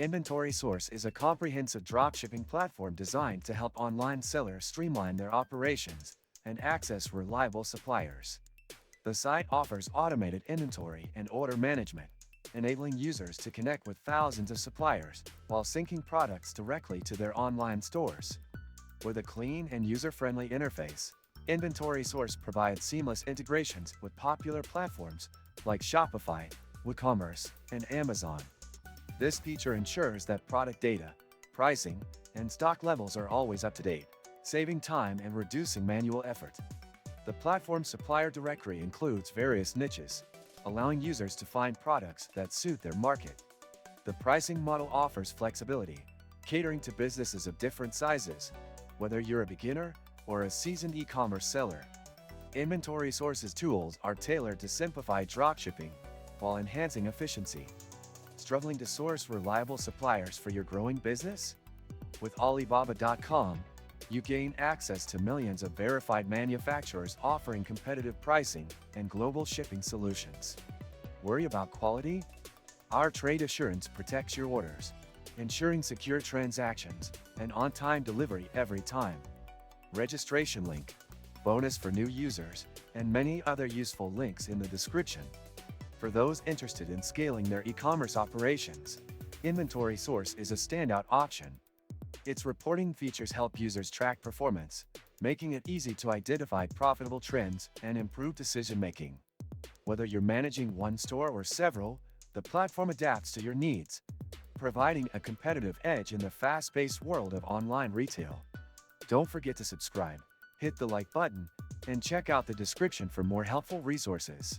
Inventory Source is a comprehensive dropshipping platform designed to help online sellers streamline their operations and access reliable suppliers. The site offers automated inventory and order management, enabling users to connect with thousands of suppliers while syncing products directly to their online stores. With a clean and user-friendly interface, Inventory Source provides seamless integrations with popular platforms like Shopify, WooCommerce, and Amazon. This feature ensures that product data, pricing, and stock levels are always up to date, saving time and reducing manual effort. The platform's supplier directory includes various niches, allowing users to find products that suit their market. The pricing model offers flexibility, catering to businesses of different sizes, whether you're a beginner or a seasoned e-commerce seller. Inventory Source's tools are tailored to simplify dropshipping while enhancing efficiency. Struggling to source reliable suppliers for your growing business? With Alibaba.com, you gain access to millions of verified manufacturers offering competitive pricing and global shipping solutions. Worry about quality? Our trade assurance protects your orders, ensuring secure transactions and on-time delivery every time. Registration link, bonus for new users, and many other useful links in the description. For those interested in scaling their e-commerce operations, Inventory Source is a standout option. Its reporting features help users track performance, making it easy to identify profitable trends and improve decision-making. Whether you're managing one store or several, the platform adapts to your needs, providing a competitive edge in the fast-paced world of online retail. Don't forget to subscribe, hit the like button, and check out the description for more helpful resources.